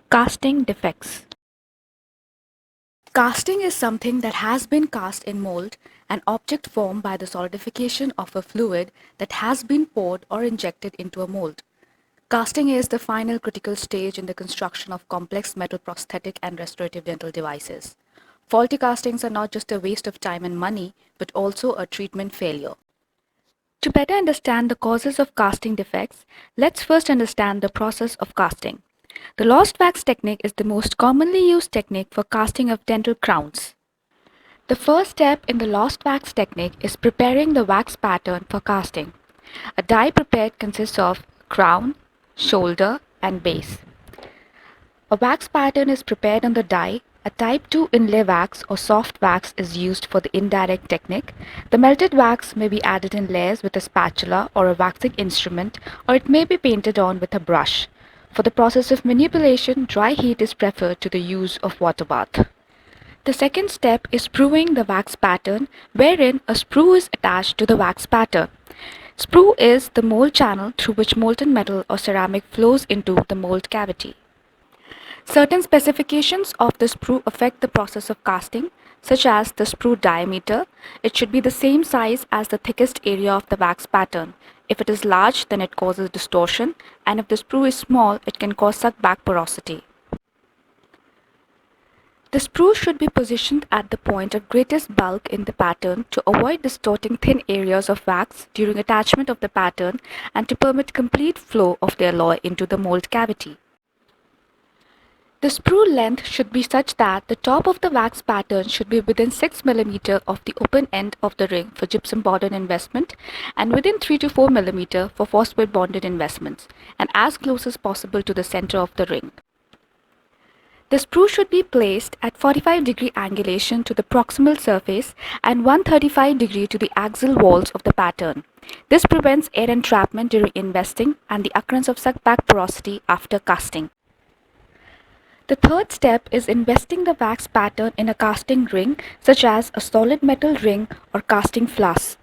Casting defects. Casting is something that has been cast in mold, an object formed by the solidification of a fluid that has been poured or injected into a mold. Casting is the final critical stage in the construction of complex metal prosthetic and restorative dental devices. Faulty castings are not just a waste of time and money, but also a treatment failure. To better understand the causes of casting defects, let's first understand the process of casting. The lost wax technique is the most commonly used technique for casting of dental crowns. The first step in the lost wax technique is preparing the wax pattern for casting. A die prepared consists of crown, shoulder, and base. A wax pattern is prepared on the die. A type 2 inlay wax or soft wax is used for the indirect technique. The melted wax may be added in layers with a spatula or a waxing instrument, or it may be painted on with a brush. For the process of manipulation, dry heat is preferred to the use of water bath. The second step is spruing the wax pattern, wherein a sprue is attached to the wax pattern. Sprue is the mold channel through which molten metal or ceramic flows into the mold cavity. Certain specifications of the sprue affect the process of casting, such as the sprue diameter. It should be the same size as the thickest area of the wax pattern. If it is large, then it causes distortion, and if the sprue is small, it can cause suck-back porosity. The sprue should be positioned at the point of greatest bulk in the pattern to avoid distorting thin areas of wax during attachment of the pattern and to permit complete flow of the alloy into the mold cavity. The sprue length should be such that the top of the wax pattern should be within 6 mm of the open end of the ring for gypsum bonded investment and within 3 to 4 mm for phosphate bonded investments, and as close as possible to the center of the ring. The sprue should be placed at 45-degree angulation to the proximal surface and 135-degree to the axial walls of the pattern. This prevents air entrapment during investing and the occurrence of suck-back porosity after casting. The third step is investing the wax pattern in a casting ring, such as a solid metal ring or casting flask.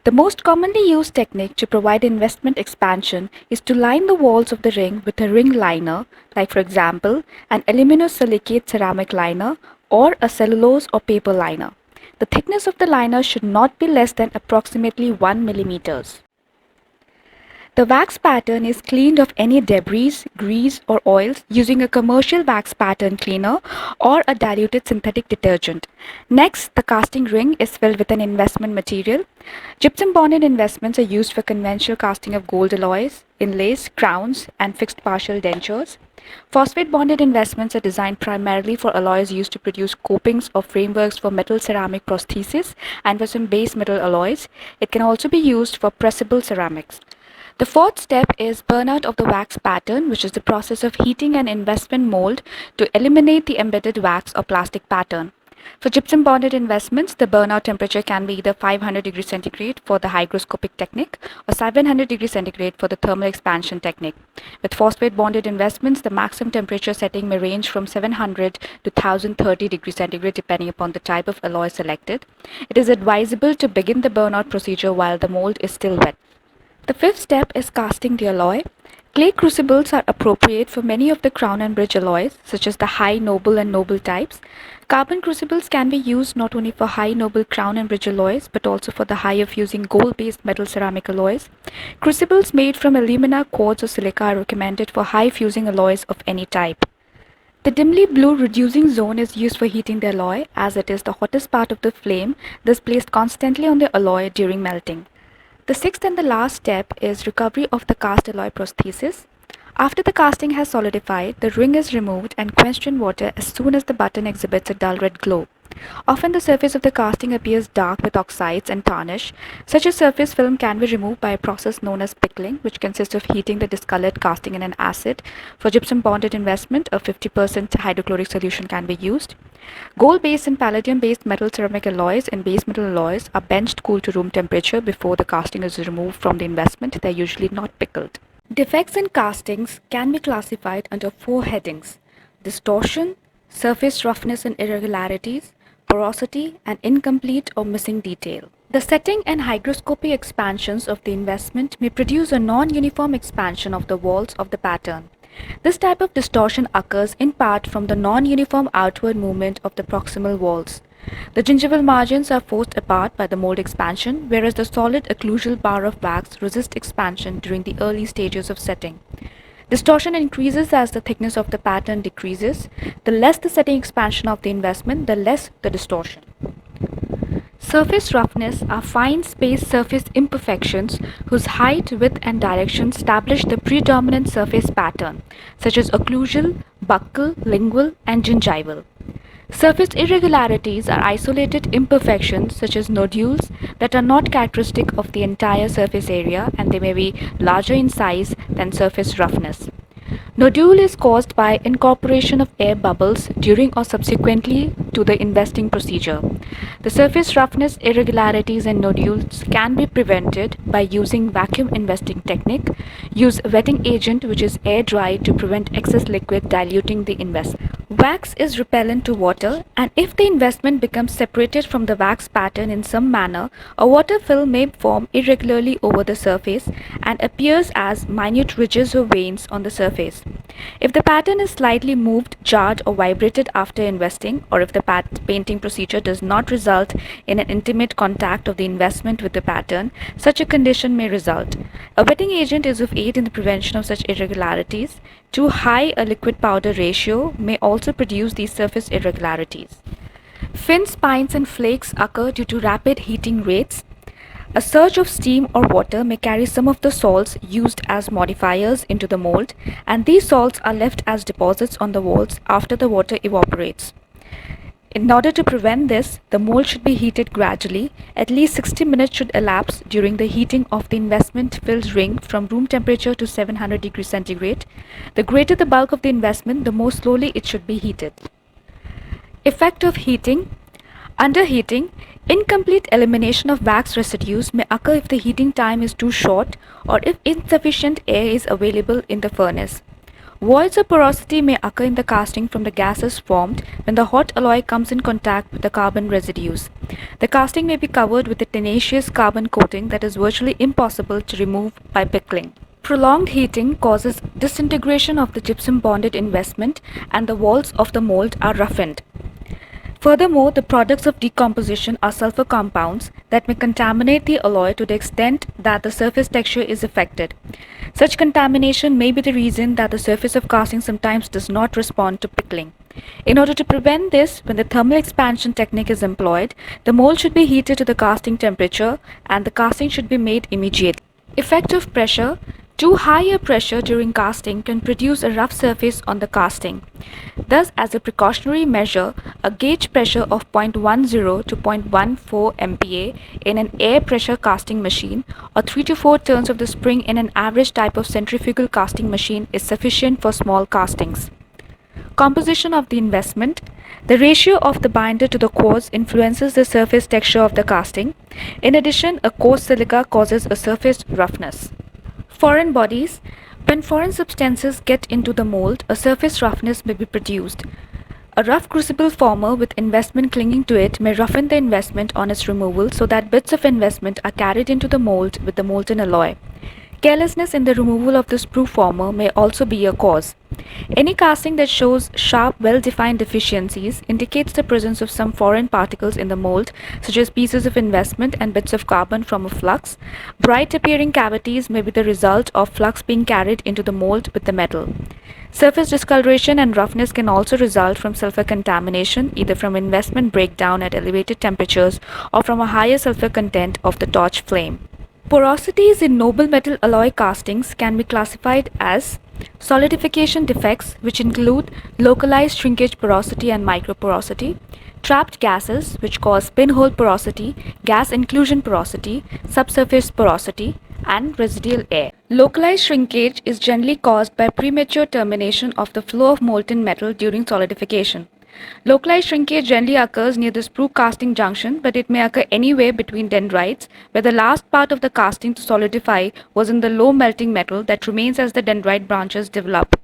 The most commonly used technique to provide investment expansion is to line the walls of the ring with a ring liner, like for example, an aluminosilicate ceramic liner or a cellulose or paper liner. The thickness of the liner should not be less than approximately 1 mm. The wax pattern is cleaned of any debris, grease or oils using a commercial wax pattern cleaner or a diluted synthetic detergent. Next, the casting ring is filled with an investment material. Gypsum bonded investments are used for conventional casting of gold alloys, inlays, crowns, and fixed partial dentures. Phosphate bonded investments are designed primarily for alloys used to produce copings or frameworks for metal ceramic prosthesis and for some base metal alloys. It can also be used for pressable ceramics. The fourth step is burnout of the wax pattern, which is the process of heating an investment mold to eliminate the embedded wax or plastic pattern. For gypsum bonded investments, the burnout temperature can be either 500 degrees centigrade for the hygroscopic technique or 700 degrees centigrade for the thermal expansion technique. With phosphate bonded investments, the maximum temperature setting may range from 700 to 1030 degrees centigrade depending upon the type of alloy selected. It is advisable to begin the burnout procedure while the mold is still wet. The fifth step is casting the alloy. Clay crucibles are appropriate for many of the crown and bridge alloys, such as the high, noble, and noble types. Carbon crucibles can be used not only for high, noble crown and bridge alloys, but also for the higher fusing gold-based metal ceramic alloys. Crucibles made from alumina, quartz, or silica are recommended for high fusing alloys of any type. The dimly blue reducing zone is used for heating the alloy, as it is the hottest part of the flame, thus placed constantly on the alloy during melting. The sixth and the last step is recovery of the cast alloy prosthesis. After the casting has solidified, the ring is removed and quenched in water as soon as the button exhibits a dull red glow. Often the surface of the casting appears dark with oxides and tarnish. Such a surface film can be removed by a process known as pickling, which consists of heating the discolored casting in an acid. For gypsum bonded investment, a 50% hydrochloric solution can be used. Gold-based and palladium-based metal ceramic alloys and base metal alloys are benched cool to room temperature before the casting is removed from the investment. They are usually not pickled. Defects in castings can be classified under 4 headings: distortion, surface roughness and irregularities, porosity, and incomplete or missing detail. The setting and hygroscopic expansions of the investment may produce a non-uniform expansion of the walls of the pattern. This type of distortion occurs in part from the non-uniform outward movement of the proximal walls. The gingival margins are forced apart by the mold expansion, whereas the solid occlusal bar of wax resists expansion during the early stages of setting. Distortion increases as the thickness of the pattern decreases. The less the setting expansion of the investment, the less the distortion. Surface roughness are fine space surface imperfections whose height, width and direction establish the predominant surface pattern, such as occlusal, buccal, lingual and gingival. Surface irregularities are isolated imperfections such as nodules that are not characteristic of the entire surface area, and they may be larger in size than surface roughness. Nodule is caused by incorporation of air bubbles during or subsequently to the investing procedure. The surface roughness, irregularities and nodules can be prevented by using vacuum investing technique. Use wetting agent which is air dried to prevent excess liquid diluting the investment. Wax is repellent to water, and if the investment becomes separated from the wax pattern in some manner, a water film may form irregularly over the surface and appears as minute ridges or veins on the surface. If the pattern is slightly moved, jarred or vibrated after investing, or if the painting procedure does not result in an intimate contact of the investment with the pattern, such a condition may result. A wetting agent is of aid in the prevention of such irregularities. Too high a liquid powder ratio may also produce these surface irregularities. Fin spines and flakes occur due to rapid heating rates. A surge of steam or water may carry some of the salts used as modifiers into the mold, and these salts are left as deposits on the walls after the water evaporates. In order to prevent this, the mold should be heated gradually. At least 60 minutes should elapse during the heating of the investment filled ring from room temperature to 700 degrees centigrade. The greater the bulk of the investment, the more slowly it should be heated. Effect of heating. Under heating, incomplete elimination of wax residues may occur if the heating time is too short or if insufficient air is available in the furnace. Voids of porosity may occur in the casting from the gases formed when the hot alloy comes in contact with the carbon residues. The casting may be covered with a tenacious carbon coating that is virtually impossible to remove by pickling. Prolonged heating causes disintegration of the gypsum bonded investment, and the walls of the mold are roughened. Furthermore, the products of decomposition are sulfur compounds that may contaminate the alloy to the extent that the surface texture is affected. Such contamination may be the reason that the surface of casting sometimes does not respond to pickling. In order to prevent this, when the thermal expansion technique is employed, the mold should be heated to the casting temperature and the casting should be made immediately. Effect of pressure. Too high a pressure during casting can produce a rough surface on the casting. Thus, as a precautionary measure, a gauge pressure of 0.10 to 0.14 MPa in an air pressure casting machine or 3 to 4 turns of the spring in an average type of centrifugal casting machine is sufficient for small castings. Composition of the investment. The ratio of the binder to the quartz influences the surface texture of the casting. In addition, a coarse silica causes a surface roughness. Foreign bodies. When foreign substances get into the mold, a surface roughness may be produced. A rough crucible former with investment clinging to it may roughen the investment on its removal so that bits of investment are carried into the mold with the molten alloy. Carelessness in the removal of the sprue former may also be a cause. Any casting that shows sharp, well-defined deficiencies indicates the presence of some foreign particles in the mold, such as pieces of investment and bits of carbon from a flux. Bright appearing cavities may be the result of flux being carried into the mold with the metal. Surface discoloration and roughness can also result from sulfur contamination, either from investment breakdown at elevated temperatures or from a higher sulfur content of the torch flame. Porosities in noble metal alloy castings can be classified as solidification defects, which include localized shrinkage porosity and microporosity, trapped gases, which cause pinhole porosity, gas inclusion porosity, subsurface porosity, and residual air. Localized shrinkage is generally caused by premature termination of the flow of molten metal during solidification. Localized shrinkage generally occurs near the sprue casting junction, but it may occur anywhere between dendrites, where the last part of the casting to solidify was in the low melting metal that remains as the dendrite branches develop.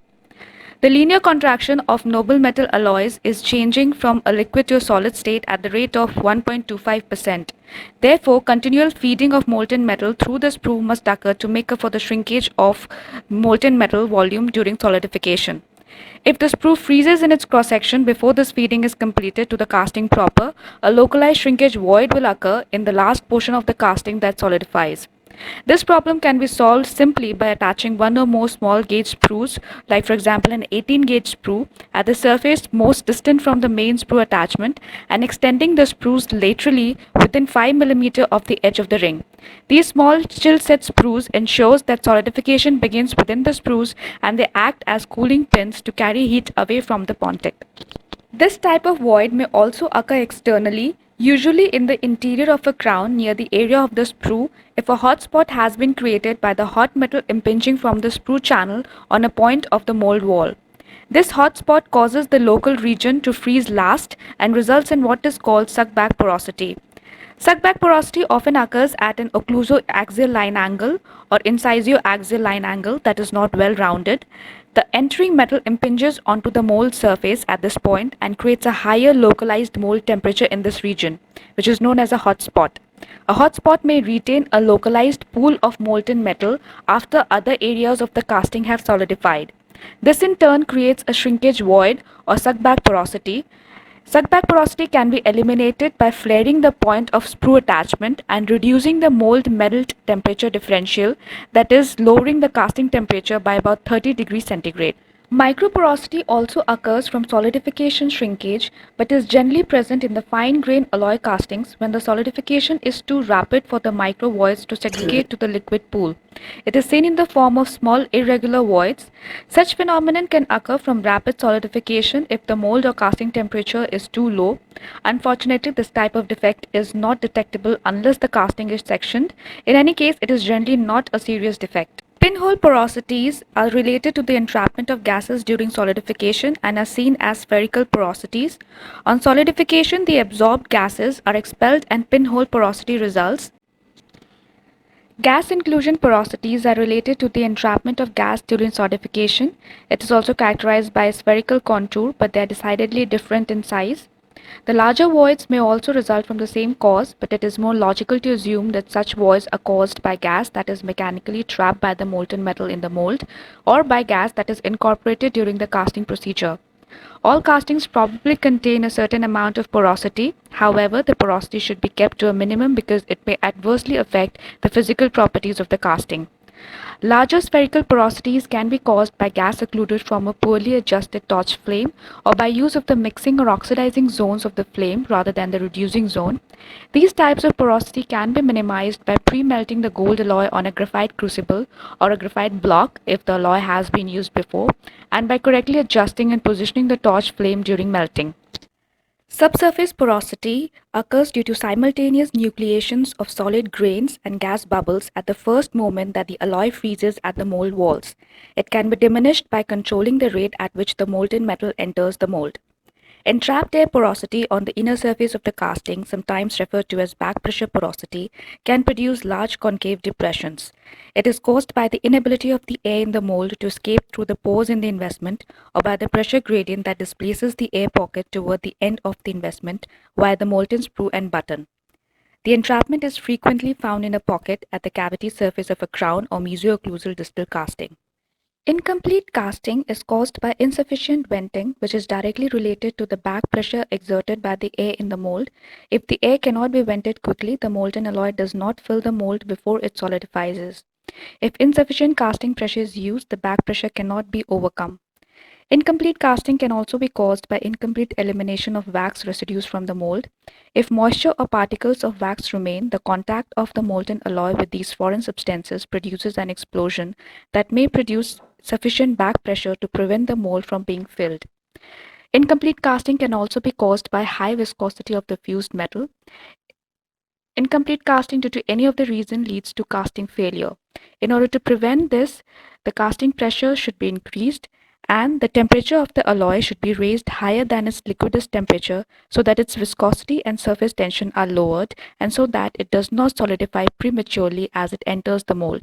The linear contraction of noble metal alloys is changing from a liquid to a solid state at the rate of 1.25%. Therefore, continual feeding of molten metal through the sprue must occur to make up for the shrinkage of molten metal volume during solidification. If the sprue freezes in its cross-section before this feeding is completed to the casting proper, a localized shrinkage void will occur in the last portion of the casting that solidifies. This problem can be solved simply by attaching one or more small gauge sprues, like for example an 18 gauge sprue, at the surface most distant from the main sprue attachment and extending the sprues laterally within 5 mm of the edge of the ring. These small chill set sprues ensures that solidification begins within the sprues and they act as cooling pins to carry heat away from the pontic. This type of void may also occur externally, usually in the interior of a crown near the area of the sprue if a hot spot has been created by the hot metal impinging from the sprue channel on a point of the mold wall. This hot spot causes the local region to freeze last and results in what is called suckback porosity. Suckback porosity often occurs at an occluso-axial line angle or incisio-axial line angle that is not well rounded. The entering metal impinges onto the mold surface at this point and creates a higher localized mold temperature in this region, which is known as a hot spot. A hot spot may retain a localized pool of molten metal after other areas of the casting have solidified. This in turn creates a shrinkage void or suckback porosity. Suckback porosity can be eliminated by flaring the point of sprue attachment and reducing the mold melt temperature differential, that is, lowering the casting temperature by about 30 degrees centigrade. Microporosity also occurs from solidification shrinkage but is generally present in the fine-grained alloy castings when the solidification is too rapid for the micro voids to segregate to the liquid pool. It is seen in the form of small irregular voids. Such phenomenon can occur from rapid solidification if the mold or casting temperature is too low. Unfortunately, this type of defect is not detectable unless the casting is sectioned. In any case, it is generally not a serious defect. Pinhole porosities are related to the entrapment of gases during solidification and are seen as spherical porosities. On solidification, the absorbed gases are expelled and pinhole porosity results. Gas inclusion porosities are related to the entrapment of gas during solidification. It is also characterized by a spherical contour, but they are decidedly different in size. The larger voids may also result from the same cause, but it is more logical to assume that such voids are caused by gas that is mechanically trapped by the molten metal in the mold, or by gas that is incorporated during the casting procedure. All castings probably contain a certain amount of porosity. However, the porosity should be kept to a minimum because it may adversely affect the physical properties of the casting. Larger spherical porosities can be caused by gas occluded from a poorly adjusted torch flame or by use of the mixing or oxidizing zones of the flame rather than the reducing zone. These types of porosity can be minimized by pre-melting the gold alloy on a graphite crucible or a graphite block if the alloy has been used before, and by correctly adjusting and positioning the torch flame during melting. Subsurface porosity occurs due to simultaneous nucleations of solid grains and gas bubbles at the first moment that the alloy freezes at the mold walls. It can be diminished by controlling the rate at which the molten metal enters the mold. Entrapped air porosity on the inner surface of the casting, sometimes referred to as back pressure porosity, can produce large concave depressions. It is caused by the inability of the air in the mold to escape through the pores in the investment or by the pressure gradient that displaces the air pocket toward the end of the investment via the molten sprue and button. The entrapment is frequently found in a pocket at the cavity surface of a crown or mesoocclusal distal casting. Incomplete casting is caused by insufficient venting, which is directly related to the back pressure exerted by the air in the mold. If the air cannot be vented quickly, the molten alloy does not fill the mold before it solidifies. If insufficient casting pressure is used, the back pressure cannot be overcome. Incomplete casting can also be caused by incomplete elimination of wax residues from the mold. If moisture or particles of wax remain, the contact of the molten alloy with these foreign substances produces an explosion that may produce sufficient back pressure to prevent the mold from being filled. Incomplete casting can also be caused by high viscosity of the fused metal. Incomplete casting due to any of the reason leads to casting failure. In order to prevent this, the casting pressure should be increased and the temperature of the alloy should be raised higher than its liquidus temperature so that its viscosity and surface tension are lowered and so that it does not solidify prematurely as it enters the mold.